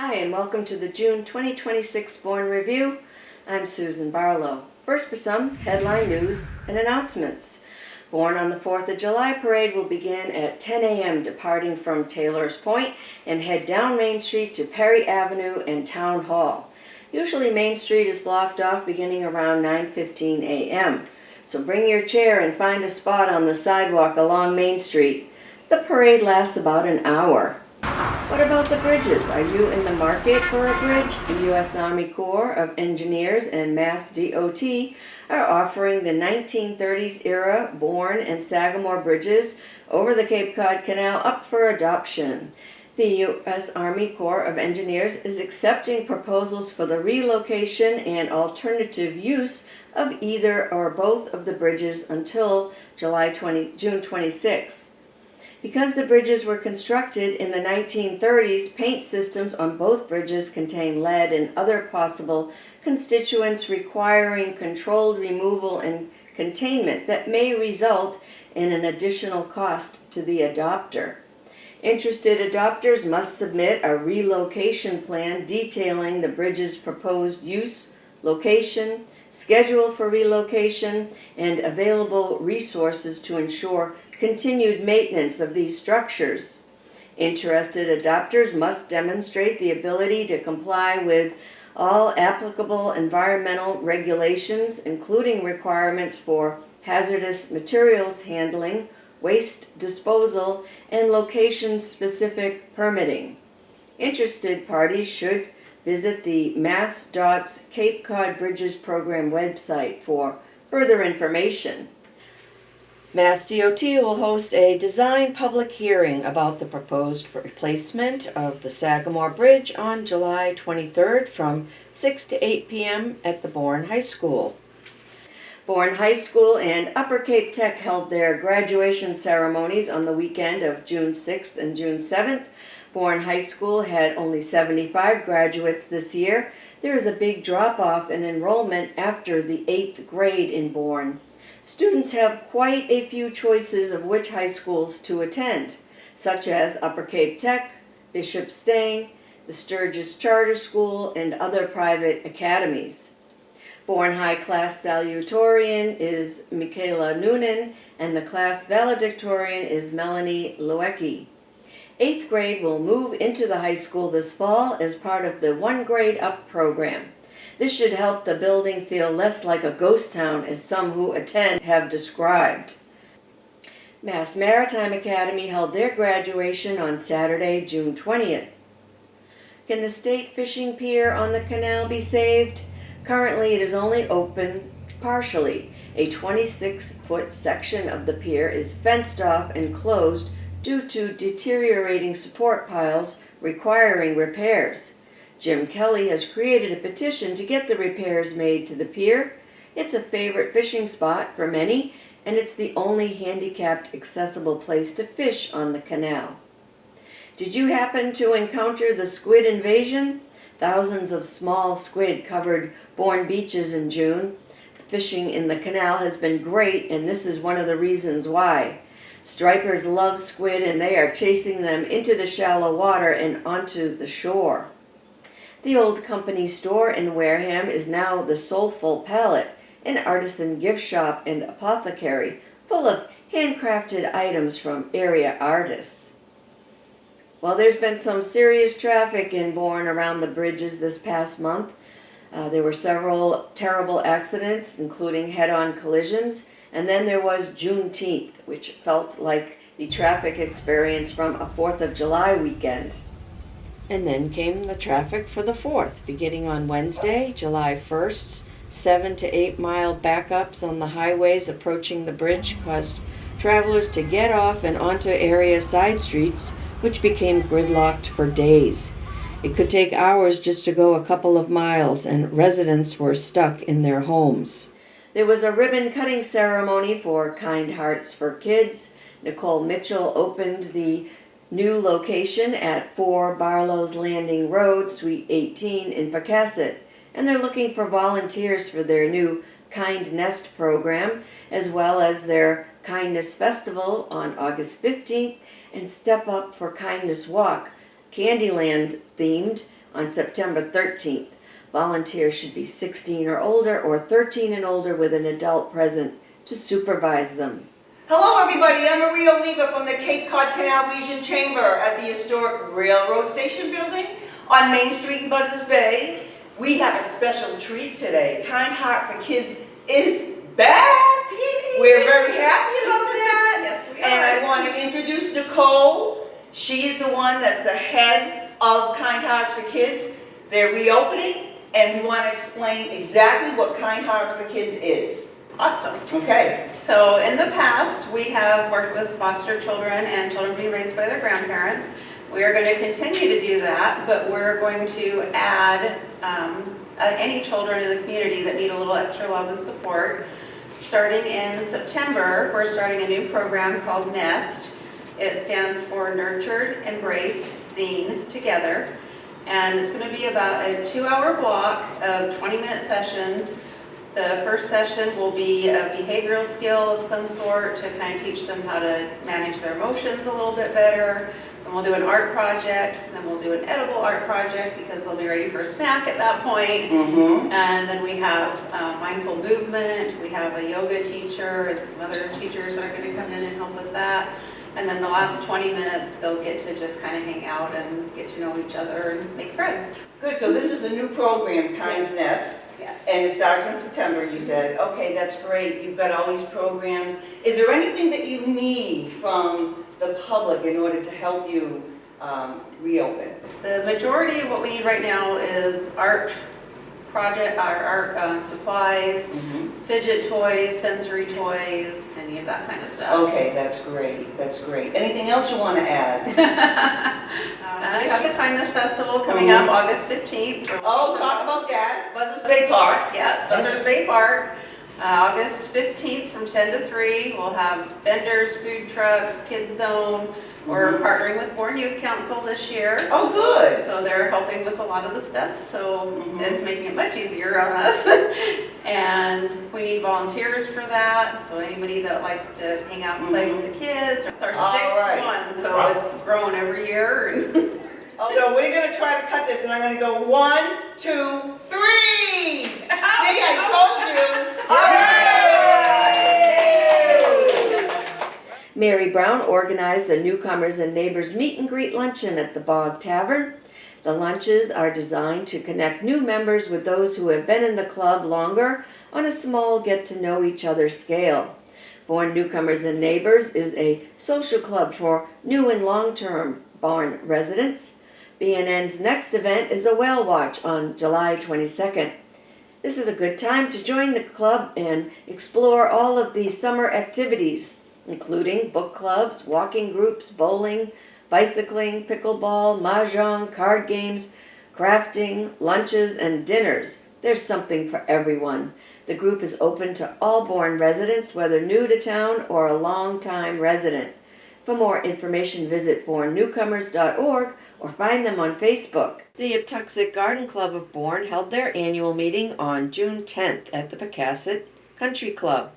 Hi, and welcome to the June 2026 Bourne Review. I'm Susan Barlow. First for some headline news and announcements. Bourne on the 4th of July parade will begin at 10 a.m. departing from Taylor's Point and head down Main Street to Perry Avenue and Town Hall. Usually Main Street is blocked off beginning around 9:15 a.m. So bring your chair and find a spot on the sidewalk along Main Street. The parade lasts about an hour. What about the bridges? Are you in the market for a bridge? The U.S. Army Corps of Engineers and Mass DOT are offering the 1930s era Bourne and Sagamore bridges over the Cape Cod Canal up for adoption. The U.S. Army Corps of Engineers is accepting proposals for the relocation and alternative use of either or both of the bridges until June 26th. Because the bridges were constructed in the 1930s, paint systems on both bridges contain lead and other possible constituents requiring controlled removal and containment that may result in an additional cost to the adopter. Interested adopters must submit a relocation plan detailing the bridge's proposed use, location, schedule for relocation, and available resources to ensure continued maintenance of these structures. Interested adopters must demonstrate the ability to comply with all applicable environmental regulations, including requirements for hazardous materials handling, waste disposal, and location-specific permitting. Interested parties should visit the MassDOT's Cape Cod Bridges Program website for further information. Mass DOT will host a design public hearing about the proposed replacement of the Sagamore Bridge on July 23rd from 6 to 8 p.m. at the Bourne High School. Bourne High School and Upper Cape Tech held their graduation ceremonies on the weekend of June 6th and June 7th. Bourne High School had only 75 graduates this year. There is a big drop-off in enrollment after the 8th grade in Bourne. Students have quite a few choices of which high schools to attend, such as Upper Cape Tech, Bishop Stang, the Sturgis Charter School, and other private academies. Bourne High class salutatorian is Michaela Noonan, and the class valedictorian is Melanie Loecki. 8th grade will move into the high school this fall as part of the One Grade Up program. This should help the building feel less like a ghost town, as some who attend have described. Mass Maritime Academy held their graduation on Saturday, June 20th. Can the state fishing pier on the canal be saved? Currently, it is only open partially. A 26-foot section of the pier is fenced off and closed due to deteriorating support piles requiring repairs. Jim Kelly has created a petition to get the repairs made to the pier. It's a favorite fishing spot for many, and it's the only handicapped accessible place to fish on the canal. Did you happen to encounter the squid invasion? Thousands of small squid covered Bourne beaches in June. Fishing in the canal has been great, and this is one of the reasons why. Stripers love squid, and they are chasing them into the shallow water and onto the shore. The old company store in Wareham is now the Soulful Palette, an artisan gift shop and apothecary full of handcrafted items from area artists. Well, there's been some serious traffic in Bourne around the bridges this past month. There were several terrible accidents, including head-on collisions, and then there was Juneteenth, which felt like the traffic experience from a 4th of July weekend. And then came the traffic for the 4th, beginning on Wednesday, July 1st. 7 to 8 mile backups on the highways approaching the bridge caused travelers to get off and onto area side streets, which became gridlocked for days. It could take hours just to go a couple of miles, and residents were stuck in their homes. There was a ribbon-cutting ceremony for Kind Hearts for Kids. Nicole Mitchell opened the new location at 4 Barlow's Landing Road, Suite 18 in Pocasset, and they're looking for volunteers for their new Kind Nest program, as well as their Kindness Festival on August 15th and Step Up for Kindness Walk, Candyland themed, on September 13th. Volunteers should be 16 or older or 13 and older with an adult present to supervise them. Hello everybody, I'm Maria Oliva from the Cape Cod Canal Region Chamber at the historic Railroad Station building on Main Street in Buzzards Bay. We have a special treat today. Kind Heart for Kids is back. We're very happy about that. Yes, we are. And I want to introduce Nicole. She's the one that's the head of Kind Hearts for Kids. They're reopening, and we want to explain exactly what Kind Hearts for Kids is. Awesome. Okay. So in the past, we have worked with foster children and children being raised by their grandparents. We are going to continue to do that, but we're going to add any children in the community that need a little extra love and support. Starting in September, we're starting a new program called NEST. It stands for Nurtured, Embraced, Seen, Together. And it's going to be about a 2-hour block of 20-minute sessions. The first session will be a behavioral skill of some sort to kind of teach them how to manage their emotions a little bit better. Then we'll do an art project, then we'll do an edible art project because they'll be ready for a snack at that point. And then we have mindful movement, we have a yoga teacher and some other teachers that are going to come in and help with that. And then the last 20 minutes, they'll get to just kind of hang out and get to know each other and make friends. Good, so this is a new program, Kind's Nest. Yes. And it starts in September, you said. Okay, that's great. You've got all these programs. Is there anything that you need from the public in order to help you reopen? The majority of what we need right now is art project, our art supplies, fidget toys, sensory toys, any of that kind of stuff. Okay, that's great. That's great. Anything else you want to add? We have the Kindness Festival coming up August 15th. Oh, talk about that. Buzzards Bay Park. Yeah, Buzzards Bay Park. August 15th from 10 to 3. We'll have vendors, food trucks, kids zone. We're partnering with Bourne Youth Council this year. Oh, good. So they're helping with a lot of the stuff, so it's making it much easier on us. And we need volunteers for that, so anybody that likes to hang out and play with the kids. It's our sixth one, so it's growing every year. So we're going to try to cut this, and I'm going to go 1, 2, 3. See, I told you. All right. Mary Brown organized a newcomers and neighbors meet and greet luncheon at the Bog Tavern. The lunches are designed to connect new members with those who have been in the club longer on a small get-to-know-each-other scale. Bourne Newcomers and Neighbors is a social club for new and long-term Bourne residents. BNN's next event is a whale watch on July 22nd. This is a good time to join the club and explore all of the summer activities, including book clubs, walking groups, bowling, bicycling, pickleball, mahjong, card games, crafting, lunches, and dinners. There's something for everyone. The group is open to all Bourne residents, whether new to town or a long-time resident. For more information, visit bournenewcomers.org or find them on Facebook. The Uptuxet Garden Club of Bourne held their annual meeting on June 10th at the Pecasset Country Club.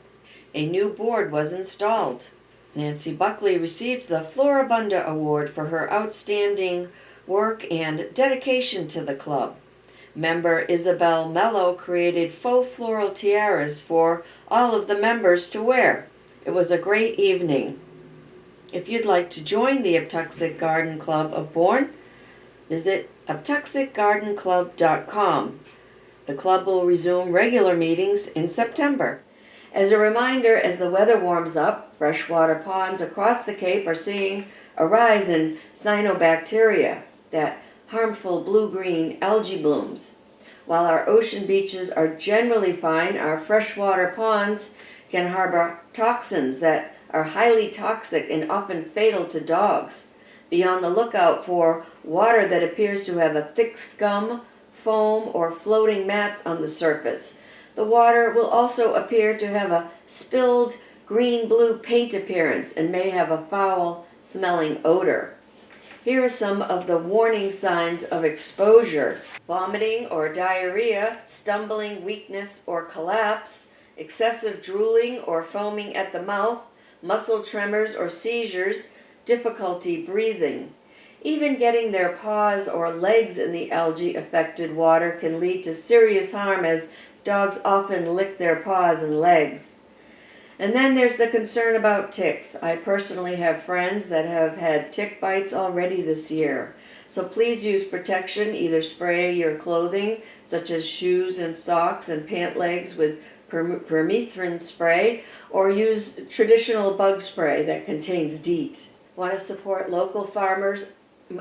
A new board was installed. Nancy Buckley received the Floribunda Award for her outstanding work and dedication to the club. Member Isabel Mello created faux floral tiaras for all of the members to wear. It was a great evening. If you'd like to join the Uptuxet Garden Club of Bourne, visit uptuxetgardenclub.com. The club will resume regular meetings in September. As a reminder, as the weather warms up, freshwater ponds across the Cape are seeing a rise in cyanobacteria, that harmful blue-green algae blooms. While our ocean beaches are generally fine, our freshwater ponds can harbor toxins that are highly toxic and often fatal to dogs. Be on the lookout for water that appears to have a thick scum, foam, or floating mats on the surface. The water will also appear to have a spilled green-blue paint appearance and may have a foul-smelling odor. Here are some of the warning signs of exposure: vomiting or diarrhea, stumbling, weakness, or collapse, excessive drooling or foaming at the mouth, muscle tremors or seizures, difficulty breathing. Even getting their paws or legs in the algae-affected water can lead to serious harm, as dogs often lick their paws and legs. And then there's the concern about ticks. I personally have friends that have had tick bites already this year. So please use protection, either spray your clothing, such as shoes and socks and pant legs with permethrin spray, or use traditional bug spray that contains DEET. Want to support local farmers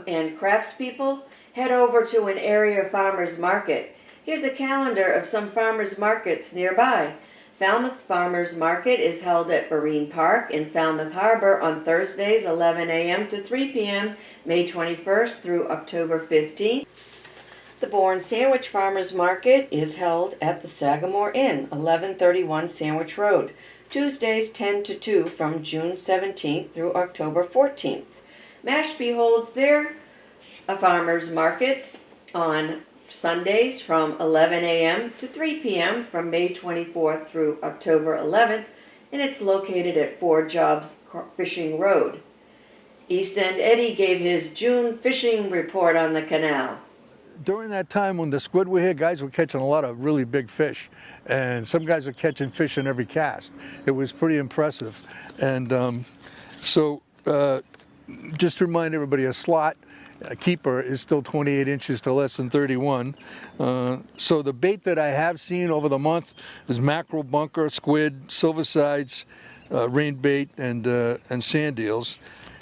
and craftspeople? Head over to an area farmers market. Here's a calendar of some farmers markets nearby. Falmouth Farmers Market is held at Bourne Park in Falmouth Harbor on Thursdays 11 a.m. to 3 p.m. May 21st through October 15th. The Bourne Sandwich Farmers Market is held at the Sagamore Inn, 1131 Sandwich Road, Tuesdays 10 to 2 from June 17th through October 14th. Mashpee holds their farmers markets on Sundays from 11 a.m. to 3 p.m. from May 24th through October 11th, and it's located at 4 Jobs Fishing Road. East End Eddie gave his June fishing report on the canal. During that time when the squid were here, guys were catching a lot of really big fish, and some guys were catching fish in every cast. It was pretty impressive. And just to remind everybody, a slot, a keeper, is still 28 inches to less than 31. So the bait that I have seen over the month is mackerel, bunker, squid, silver sides, rain bait, and sand eels.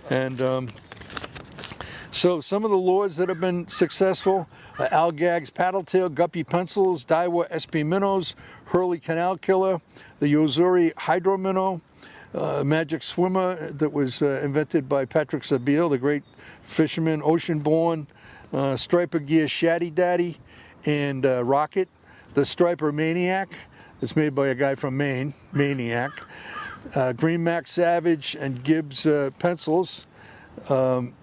And so some of the lures that have been successful: Algags paddletail, guppy pencils, Daiwa SP minnows, Hurley canal killer, the Yozuri hydro minnow, magic swimmer that was invented by Patrick Sabille, the great fisherman, ocean born, striper gear Shaddy Daddy, and Rocket, the striper Maniac. It's made by a guy from Maine, Maniac. Green Mac Savage and Gibbs pencils, and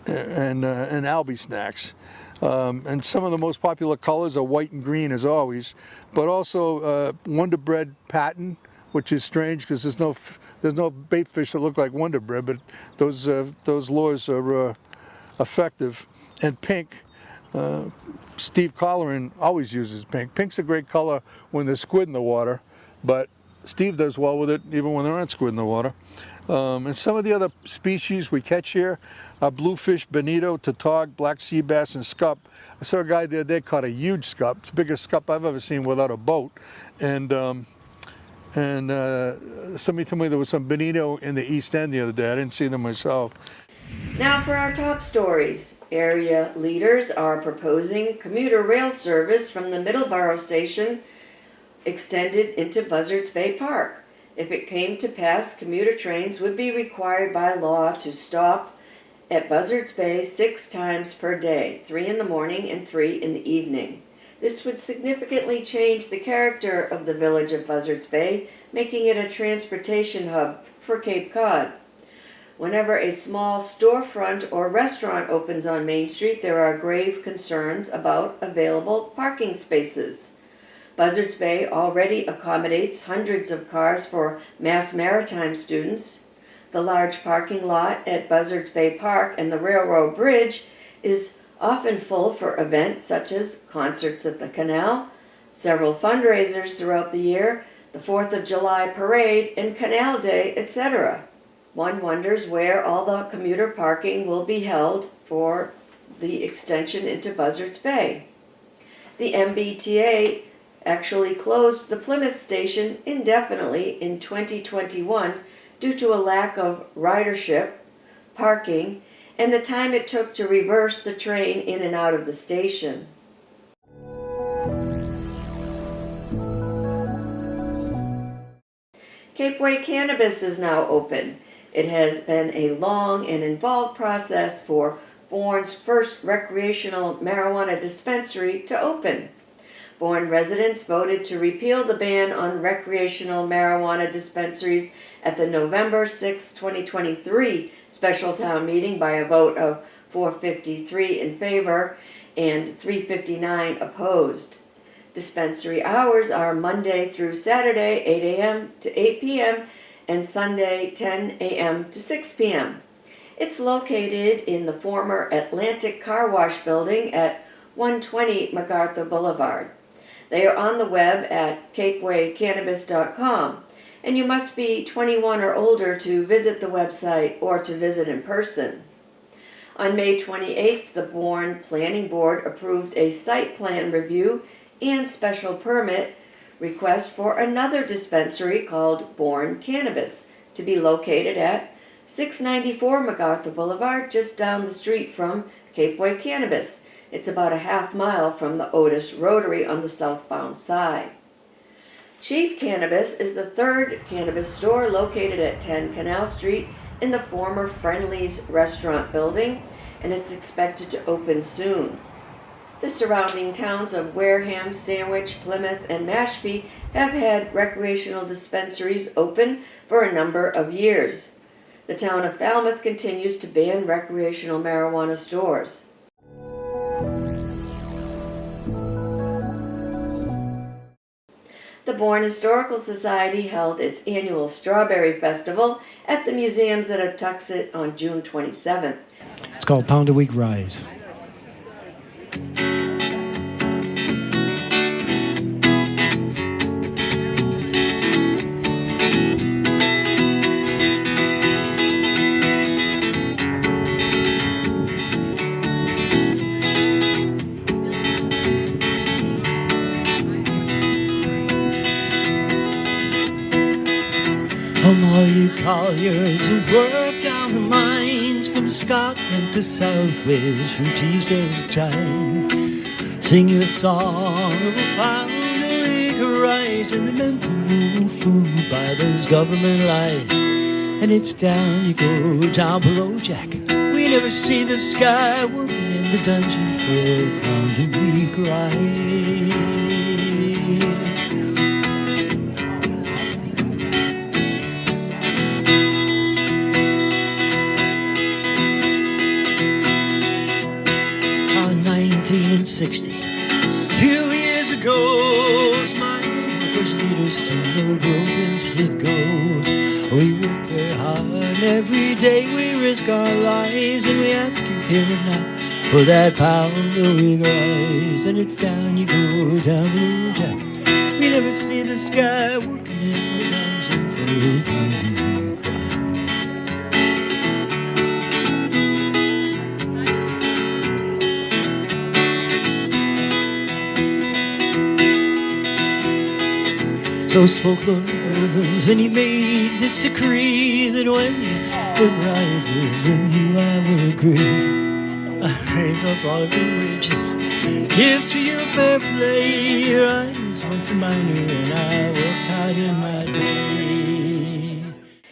Albie snacks. And some of the most popular colors are white and green, as always, but also Wonder Bread patent, which is strange because there's no bait fish that look like Wonder Bread, but those lures are effective. And pink, Steve Colleran always uses pink. Pink's a great color when there's squid in the water, but Steve does well with it even when there aren't squid in the water. And some of the other species we catch here are bluefish, bonito, tautog, black sea bass, and scup. I saw a guy the other day caught a huge scup. It's the biggest scup I've ever seen without a boat. And somebody told me there was some bonito in the East End the other day. I didn't see them myself. Now for our top stories. Area leaders are proposing commuter rail service from the Middleborough station extended into Buzzards Bay Park. If it came to pass, commuter trains would be required by law to stop at Buzzards Bay 6 times per day, 3 in the morning and 3 in the evening. This would significantly change the character of the village of Buzzards Bay, making it a transportation hub for Cape Cod. Whenever a small storefront or restaurant opens on Main Street, there are grave concerns about available parking spaces. Buzzards Bay already accommodates hundreds of cars for Mass Maritime students. The large parking lot at Buzzards Bay Park and the Railroad Bridge is often full for events such as concerts at the canal, several fundraisers throughout the year, the 4th of July parade, and Canal Day, etc. One wonders where all the commuter parking will be held for the extension into Buzzards Bay. The MBTA actually closed the Plymouth station indefinitely in 2021 due to a lack of ridership, parking, and the time it took to reverse the train in and out of the station. Cape Way Cannabis is now open. It has been a long and involved process for Bourne's first recreational marijuana dispensary to open. Bourne residents voted to repeal the ban on recreational marijuana dispensaries at the November 6, 2023 special town meeting by a vote of 453 in favor and 359 opposed. Dispensary hours are Monday through Saturday, 8 a.m. to 8 p.m. and Sunday, 10 a.m. to 6 p.m. It's located in the former Atlantic Car Wash building at 120 MacArthur Boulevard. They are on the web at capewaycannabis.com, and you must be 21 or older to visit the website or to visit in person. On May 28th, the Bourne Planning Board approved a site plan review and special permit request for another dispensary called Bourne Cannabis to be located at 694 MacArthur Boulevard, just down the street from Capeway Cannabis. It's about a half mile from the Otis Rotary on the southbound side. Chief Cannabis is the third cannabis store located at 10 Canal Street in the former Friendly's restaurant building, and it's expected to open soon. The surrounding towns of Wareham, Sandwich, Plymouth, and Mashpee have had recreational dispensaries open for a number of years. The town of Falmouth continues to ban recreational marijuana stores. The Bourne Historical Society held its annual Strawberry Festival at the museums at Atuxet on June 27th. It's called Pound a Week Rise. All you colliers who work down the mines from Scotland to Southwales, from Teesdale to Tyne, sing your song of a pound a week rise and remember no food by those government lies. And it's down you go, down below Jack. We never see the sky working in the dungeon for a pound a week rise. On 1960, a few years ago, was my first leaders to the road and slid gold. We work very hard every day, we risk our lives, and we ask you here and now for that pound a week rise. And it's down you go, down below Jack. We never see the sky working in the dungeon for a pound a week rise. So spoke Lord Evans, and he made this decree that when the work rises, with you I will agree. I raise up all of your wages, give to you fair play. I was once a miner, and I worked hard in my day.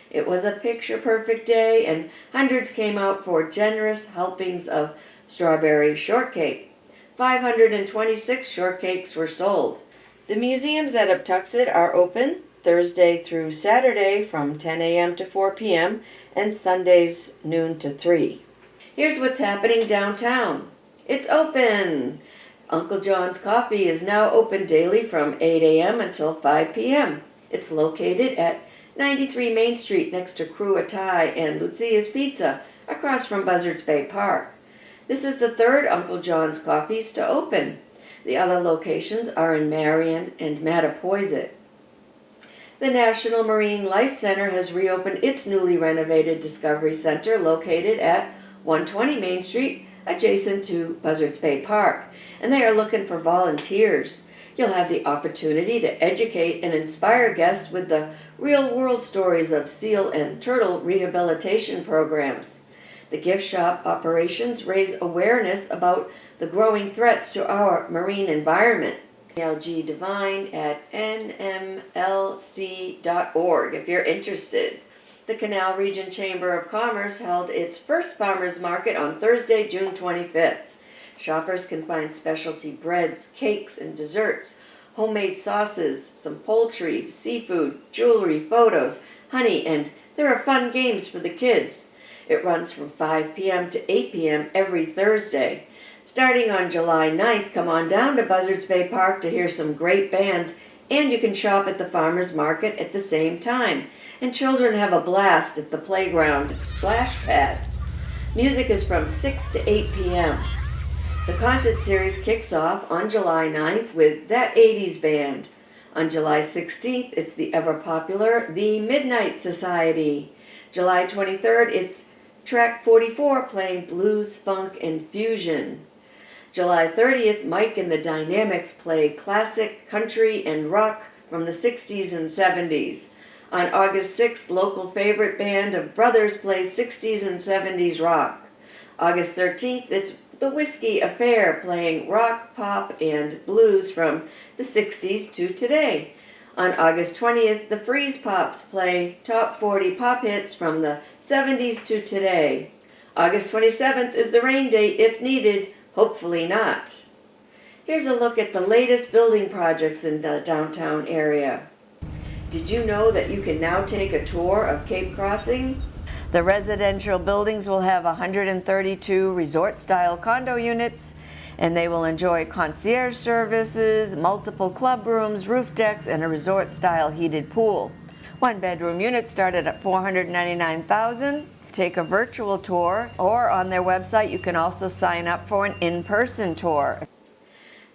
It was a picture-perfect day, and hundreds came out for generous helpings of strawberry shortcake. 526 shortcakes were sold. The museums at Atuxet are open Thursday through Saturday from 10 a.m. to 4 p.m. and Sundays noon to 3. Here's what's happening downtown. It's open! Uncle John's Coffee is now open daily from 8 a.m. until 5 p.m. It's located at 93 Main Street next to Crew Thai and Lucia's Pizza across from Buzzards Bay Park. This is the third Uncle John's Coffees to open. The other locations are in Marion and Mattapoisett. The National Marine Life Center has reopened its newly renovated Discovery Center located at 120 Main Street, adjacent to Buzzards Bay Park, and they are looking for volunteers. You'll have the opportunity to educate and inspire guests with the real-world stories of seal and turtle rehabilitation programs. The gift shop operations raise awareness about the growing threats to our marine environment. LG Divine at nmlc.org if you're interested. The Canal Region Chamber of Commerce held its first farmers market on Thursday, June 25th. Shoppers can find specialty breads, cakes, and desserts, homemade sauces, some poultry, seafood, jewelry, photos, honey, and there are fun games for the kids. It runs from 5 p.m. to 8 p.m. every Thursday. Starting on July 9th, come on down to Buzzards Bay Park to hear some great bands, and you can shop at the farmers market at the same time. And children have a blast at the playground splash pad. Music is from 6 to 8 p.m. The concert series kicks off on July 9th with That 80s Band. On July 16th, it's the ever-popular The Midnight Society. July 23rd, it's Track 44 playing blues, funk, and fusion. July 30th, Mike and the Dynamics play classic, country, and rock from the 60s and 70s. On August 6th, local favorite band of Brothers plays 60s and 70s rock. August 13th, it's the Whiskey Affair playing rock, pop, and blues from the 60s to today. On August 20th, the Freeze Pops play top 40 pop hits from the 70s to today. August 27th is the rain date if needed, hopefully not. Here's a look at the latest building projects in the downtown area. Did you know that you can now take a tour of Cape Crossing? The residential buildings will have 132 resort-style condo units, and they will enjoy concierge services, multiple club rooms, roof decks, and a resort-style heated pool. One-bedroom units start at $499,000. Take a virtual tour, or on their website you can also sign up for an in-person tour.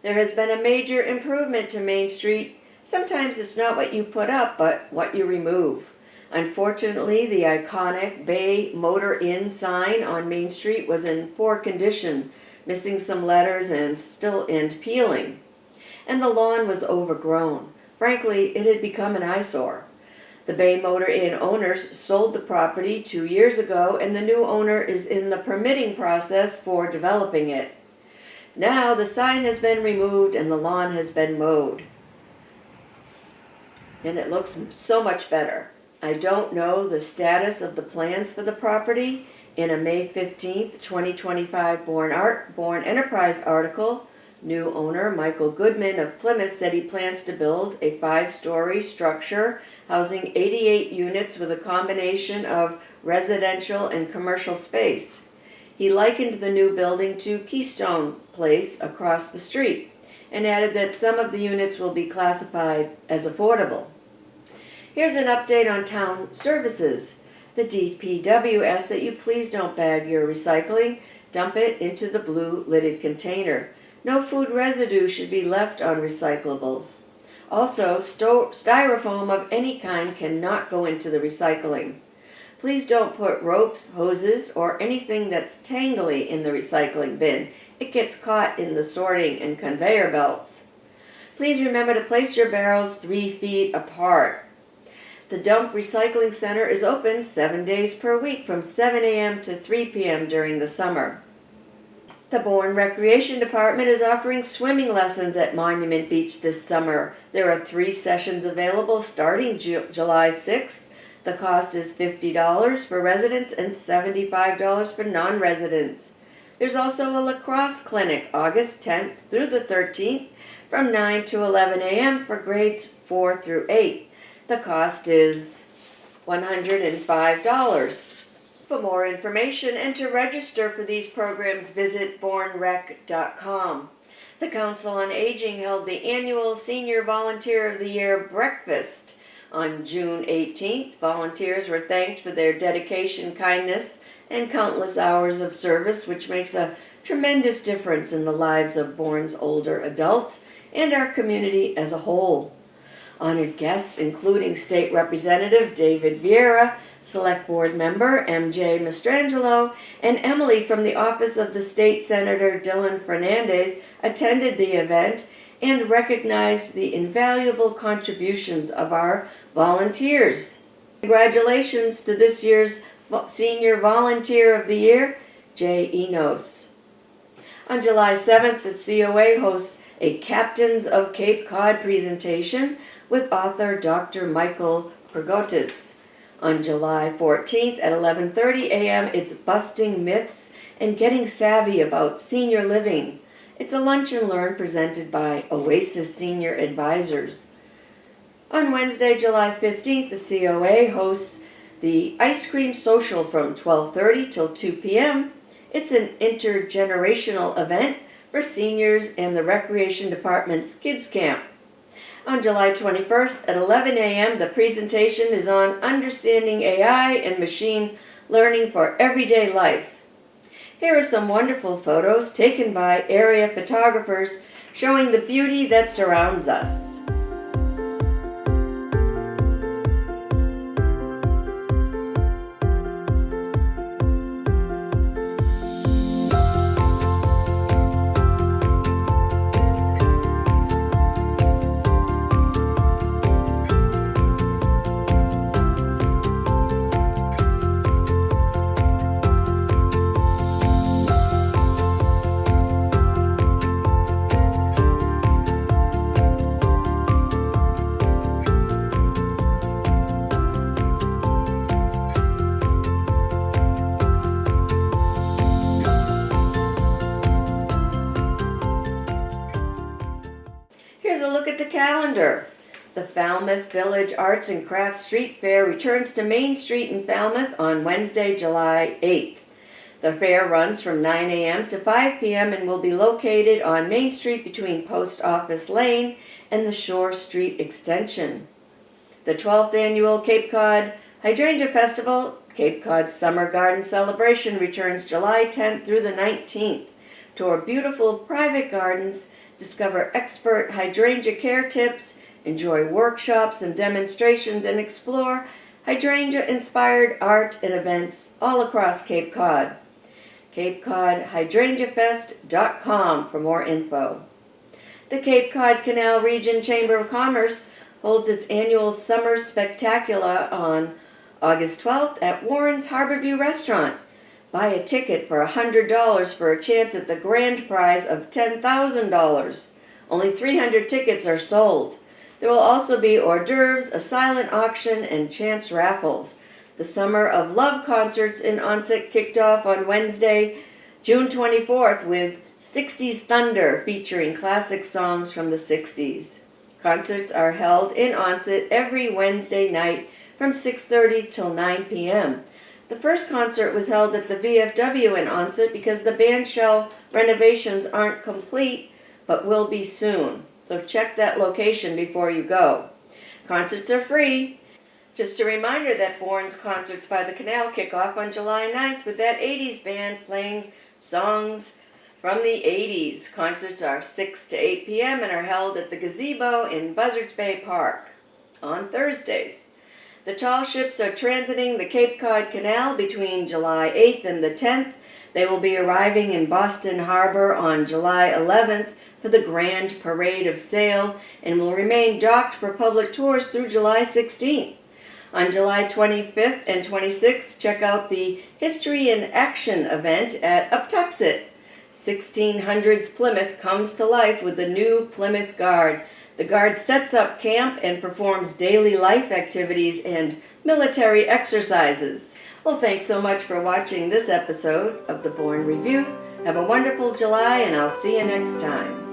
There has been a major improvement to Main Street. Sometimes it's not what you put up, but what you remove. Unfortunately, the iconic Bay Motor Inn sign on Main Street was in poor condition, missing some letters and peeling. And the lawn was overgrown. Frankly, it had become an eyesore. The Bay Motor Inn owners sold the property 2 years ago, and the new owner is in the permitting process for developing it. Now the sign has been removed and the lawn has been mowed. And it looks so much better. I don't know the status of the plans for the property. In a May 15th, 2025 Bourne Enterprise article, new owner Michael Goodman of Plymouth said he plans to build a 5-story structure housing 88 units with a combination of residential and commercial space. He likened the new building to Keystone Place across the street and added that some of the units will be classified as affordable. Here's an update on town services. The DPW asks that you please don't bag your recycling. Dump it into the blue lidded container. No food residue should be left on recyclables. Also, styrofoam of any kind cannot go into the recycling. Please don't put ropes, hoses, or anything that's tangly in the recycling bin. It gets caught in the sorting and conveyor belts. Please remember to place your barrels 3 feet apart. The Dump Recycling Center is open 7 days per week from 7 a.m. to 3 p.m. during the summer. The Bourne Recreation Department is offering swimming lessons at Monument Beach this summer. There are 3 sessions available starting July 6th. The cost is $50 for residents and $75 for non-residents. There's also a lacrosse clinic August 10th through the 13th from 9 to 11 a.m. for grades 4 through 8. The cost is $105. For more information and to register for these programs, visit bournerec.com. The Council on Aging held the annual Senior Volunteer of the Year breakfast. On June 18th, volunteers were thanked for their dedication, kindness, and countless hours of service, which makes a tremendous difference in the lives of Bourne's older adults and our community as a whole. Honored guests including State Representative David Vieira, Select Board Member M.J. Mastrangelo, and Emily from the Office of the State Senator Dylan Fernandez attended the event and recognized the invaluable contributions of our volunteers. Congratulations to this year's Senior Volunteer of the Year, Jay Enos. On July 7th, the COA hosts a Captains of Cape Cod presentation with author Dr. Michael Pergotitz. On July 14th at 11:30 a.m., it's Busting Myths and Getting Savvy About Senior Living. It's a lunch and learn presented by Oasis Senior Advisors. On Wednesday, July 15th, the COA hosts the Ice Cream Social from 12:30 till 2 p.m. It's an intergenerational event for seniors and the Recreation Department's Kids Camp. On July 21st at 11 a.m., the presentation is on understanding AI and machine learning for everyday life. Here are some wonderful photos taken by area photographers showing the beauty that surrounds us. Here's a look at the calendar. The Falmouth Village Arts and Crafts Street Fair returns to Main Street in Falmouth on Wednesday, July 8th. The fair runs from 9 a.m. to 5 p.m. and will be located on Main Street between Post Office Lane and the Shore Street Extension. The 12th Annual Cape Cod Hydrangea Festival, Cape Cod Summer Garden Celebration, returns July 10th through the 19th. Tour beautiful private gardens, discover expert hydrangea care tips, enjoy workshops and demonstrations, and explore hydrangea-inspired art and events all across Cape Cod. CapeCodHydrangeaFest.com for more info. The Cape Cod Canal Region Chamber of Commerce holds its annual Summer Spectacular on August 12th at Warren's Harborview Restaurant. Buy a ticket for $100 for a chance at the grand prize of $10,000. Only 300 tickets are sold. There will also be hors d'oeuvres, a silent auction, and chance raffles. The Summer of Love concerts in Onset kicked off on Wednesday, June 24th with 60s Thunder featuring classic songs from the 60s. Concerts are held in Onset every Wednesday night from 6:30 till 9 p.m. The first concert was held at the VFW in Onset because the bandshell renovations aren't complete, but will be soon. So check that location before you go. Concerts are free. Just a reminder that Bourne's Concerts by the Canal kick off on July 9th with that 80s band playing songs from the 80s. Concerts are 6 to 8 p.m. and are held at the Gazebo in Buzzards Bay Park on Thursdays. The tall ships are transiting the Cape Cod Canal between July 8th and the 10th. They will be arriving in Boston Harbor on July 11th for the Grand Parade of Sail and will remain docked for public tours through July 16th. On July 25th and 26th, check out the History in Action event at Uptuxet. 1600s Plymouth comes to life with the new Plymouth Guard. The Guard sets up camp and performs daily life activities and military exercises. Well, thanks so much for watching this episode of the Bourne Review. Have a wonderful July, and I'll see you next time.